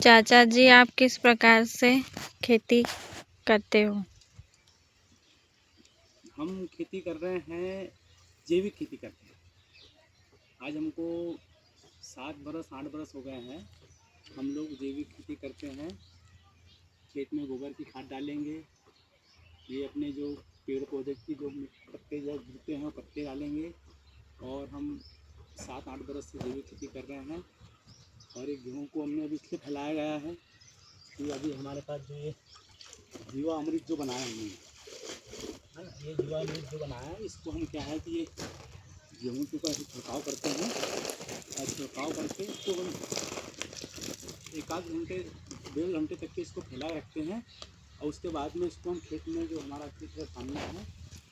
चाचा जी, आप किस प्रकार से खेती करते हो? हम खेती कर रहे हैं, जैविक खेती करते हैं। आज हमको 7 बरस 8 बरस हो गए हैं। हम लोग जैविक खेती करते हैं। खेत में गोबर की खाद डालेंगे। ये अपने जो पेड़ पौधे की जो पत्ते जो गिरते हैं वो पत्ते डालेंगे। और हम 7-8 बरस से जैविक खेती कर रहे हैं। और एक गेहूँ को हमने अभी इसलिए फैलाया गया है कि अभी हमारे पास जो ये जीवा अमृत जो बनाया हमने, है ना, ये जीवा अमृत जो बनाया है, इसको हम क्या है कि ये गेहूँ के ऊपर छिड़काव करते हैं। और छिड़काव करके इसको हम 1 आध घंटे 1.5 घंटे तक के इसको फैला रखते हैं। और उसके बाद में इसको हम खेत में, जो हमारा खेत का सामने है,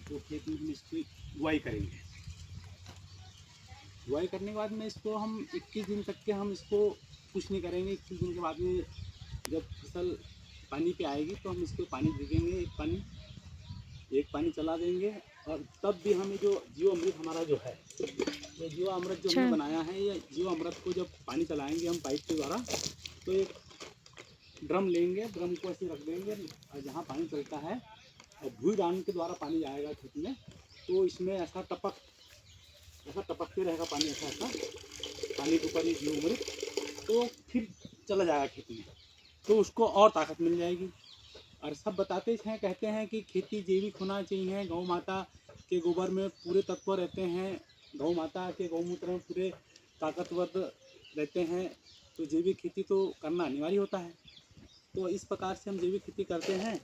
तो खेत में हम इसकी बुआई करेंगे। बुआई करने के बाद में इसको हम 21 दिन तक के हम इसको कुछ नहीं करेंगे। 21 दिन के बाद में जब फसल पानी पे आएगी तो हम इसको पानी देंगे, एक पानी चला देंगे। और तब भी हमें जो जीवा अमृत हमारा जो है, ये जीवा अमृत जो हमने बनाया है, ये जीवा अमृत को जब पानी चलाएंगे हम पाइप के द्वारा, तो एक ड्रम लेंगे, ड्रम को ऐसे रख देंगे और जहाँ पानी चलता है और भूई डालने के द्वारा पानी जाएगा खेत में, तो इसमें ऐसा टपकते रहेगा पानी, ऐसा पानी के ऊपर ये जीवा अमृत, तो फिर चला जाएगा खेत में, तो उसको और ताकत मिल जाएगी। और सब बताते हैं, कहते हैं कि खेती जैविक होना चाहिए। गौ माता के गोबर में पूरे तत्व रहते हैं, गौ माता के गौमूत्र में पूरे ताकतवर रहते हैं, तो जैविक खेती तो करना अनिवार्य होता है। तो इस प्रकार से हम जैविक खेती करते हैं।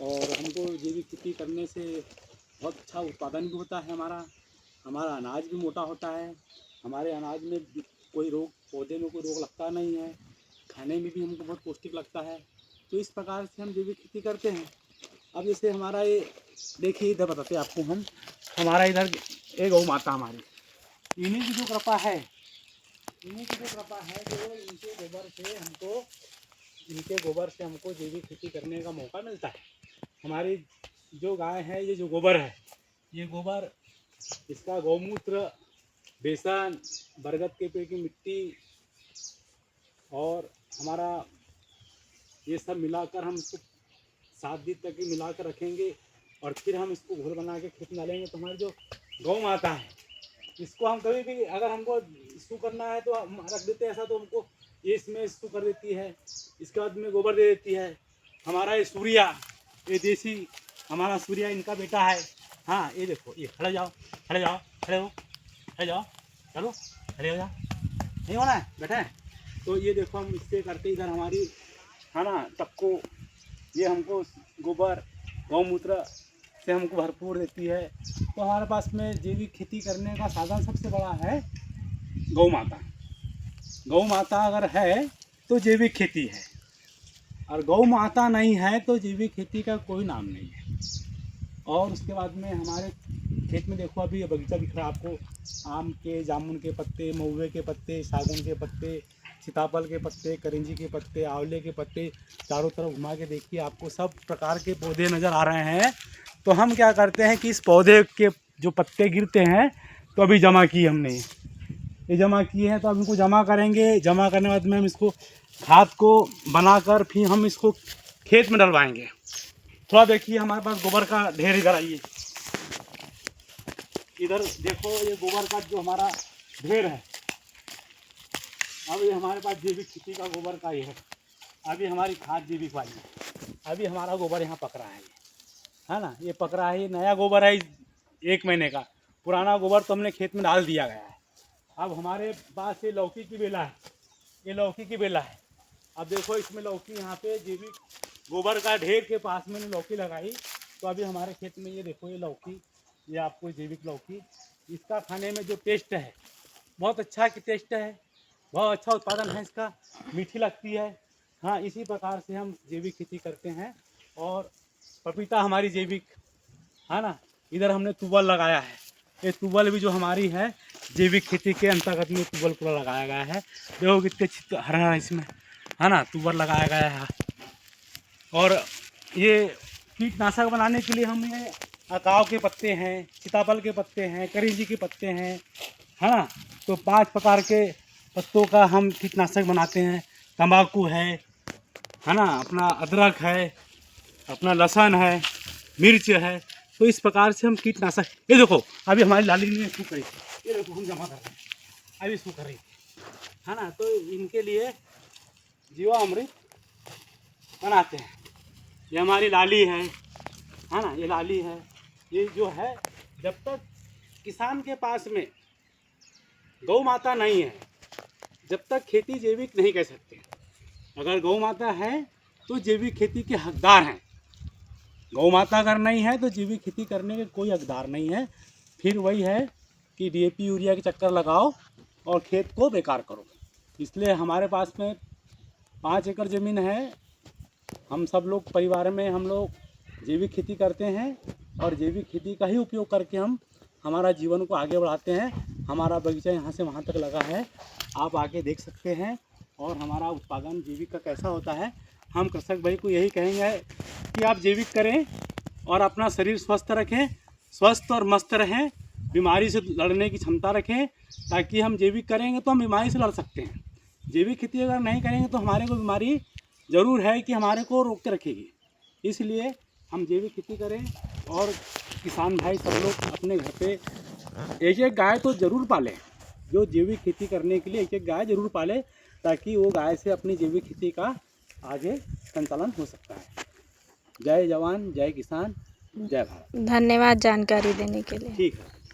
और हमको जैविक खेती करने से बहुत अच्छा उत्पादन भी होता है। हमारा अनाज भी मोटा होता है। हमारे अनाज में कोई रोग, पौधे में कोई रोग लगता नहीं है। खाने में भी हमको बहुत पौष्टिक लगता है। तो इस प्रकार से हम जैविक खेती करते हैं। अब जैसे हमारा ये देखिए, इधर बताते हैं आपको हम, हमारा इधर एक गौ माता हमारी, इन्हीं की जो कृपा है, जो इनके गोबर से हमको जैविक खेती करने का मौका मिलता है। हमारी जो गाय है, ये जो गोबर है, ये गोबर, इसका गौमूत्र, बेसन, बरगद के पेड़ की मिट्टी और हमारा ये सब मिलाकर हम इसको 7 दिन तक ही मिलाकर रखेंगे। और फिर हम इसको घोल बना के खेत में डालेंगे। तो हमारी जो गौ माता है, इसको हम कभी भी अगर हमको इसको करना है तो हम रख देते हैं ऐसा, तो हमको ये इसमें इसको कर देती है। इसके बाद में गोबर दे देती है। हमारा ये सूर्या, ये देसी हमारा सूर्या इनका बेटा है। हाँ, ये देखो, ये खड़े जाओ, खड़े जाओ, खड़े हो, खड़े जाओ, चलो खड़े हो जाओ, नहीं होना है, बैठे हैं। तो ये देखो, हम इससे करते इधर हमारी, है ना, सबको ये हमको गोबर गौमूत्र से हमको भरपूर देती है। तो हमारे पास में जैविक खेती करने का साधन सबसे बड़ा है गौ माता। गौ माता अगर है तो जैविक खेती है, और गौ माता नहीं है तो जैविक खेती का कोई नाम नहीं है। और उसके बाद में हमारे खेत में देखो, अभी ये बगीचा दिख रहा है आपको, आम के, जामुन के पत्ते, महुए के पत्ते, सागौन के पत्ते, सीताफल के पत्ते, करेंजी के पत्ते, आंवले के पत्ते, चारों तरफ घुमा के देखिए, आपको सब प्रकार के पौधे नज़र आ रहे हैं। तो हम क्या करते हैं कि इस पौधे के जो पत्ते गिरते हैं, तो अभी जमा किए हमने, ये जमा किए हैं, तो अब इनको जमा करेंगे। जमा करने के बाद में हम इसको खाद को बनाकर फिर हम इसको खेत में डलवाएंगे। थोड़ा देखिए, हमारे पास गोबर का ढेर, इधर आइए, इधर देखो, ये गोबर का जो हमारा ढेर है। अब ये हमारे पास जैविक खेती का गोबर का ये है। अभी हमारी खाद जैविक वाली है। अभी हमारा गोबर यहाँ पक रहा है ना, ये पक रहा है। ये नया गोबर है, 1 महीने का। पुराना गोबर तो हमने खेत में डाल दिया गया है। अब हमारे पास ये लौकी की बेला है, ये लौकी की बेला है। अब देखो, इसमें लौकी, यहाँ पे जैविक गोबर का ढेर के पास मैंने लौकी लगाई। तो अभी हमारे खेत में ये देखो, ये लौकी, ये आपको जैविक लौकी, इसका खाने में जो टेस्ट है, बहुत अच्छा की टेस्ट है, बहुत अच्छा उत्पादन है इसका, मीठी लगती है। हाँ, इसी प्रकार से हम जैविक खेती करते हैं। और पपीता हमारी जैविक, है ना। इधर हमने तुवल लगाया है, ये तुवल भी जो हमारी है जैविक खेती के अंतर्गत में तुवल पूरा लगाया गया है। देखो कितने अच्छी हरा इसमें, है ना, तुवल लगाया गया है। और ये कीटनाशक बनाने के लिए हमें अकाव के पत्ते हैं, सीताफल के पत्ते हैं, करेंजी के पत्ते हैं, है ना। तो 5 प्रकार के पत्तों का हम कीटनाशक बनाते हैं। तंबाकू है, है ना, अपना अदरक है, अपना लहसुन है, मिर्च है। तो इस प्रकार से हम कीटनाशक, ये देखो अभी हमारी लाली ने सूख रही, ये देखो हम जमा कर रहे हैं, अभी सूख रही है ना। तो इनके लिए जीवामृत बनाते हैं। ये हमारी लाली है ना, ये लाली है। ये जो है, जब तक किसान के पास में गौ माता नहीं है, जब तक खेती जैविक नहीं कर सकते। अगर गौ माता है तो जैविक खेती के हकदार हैं। गौ माता अगर नहीं है तो जैविक खेती करने के कोई हकदार नहीं है। फिर वही है कि डीएपी यूरिया के चक्कर लगाओ और खेत को बेकार करो। इसलिए हमारे पास में 5 एकड़ ज़मीन है। हम सब लोग परिवार में हम लोग जैविक खेती करते हैं और जैविक खेती का ही उपयोग करके हम हमारा जीवन को आगे बढ़ाते हैं। हमारा बगीचा यहाँ से वहाँ तक लगा है, आप आके देख सकते हैं। और हमारा उत्पादन जैविक का कैसा होता है, हम कृषक भाई को यही कहेंगे कि आप जैविक करें और अपना शरीर स्वस्थ रखें, स्वस्थ और मस्त रहें, बीमारी से लड़ने की क्षमता रखें। ताकि हम जैविक करेंगे तो हम बीमारी से लड़ सकते हैं। जैविक खेती अगर नहीं करेंगे तो हमारे को बीमारी ज़रूर है कि हमारे को रोक के रखेगी। इसलिए हम जैविक खेती करें और किसान भाई सब लोग अपने घर पे एक एक गाय तो ज़रूर पालें। जो जैविक खेती करने के लिए एक एक गाय ज़रूर पालें, ताकि वो गाय से अपनी जैविक खेती का आगे संचालन हो सकता है। जय जवान, जय किसान, जय भारत। धन्यवाद जानकारी देने के लिए। ठीक है।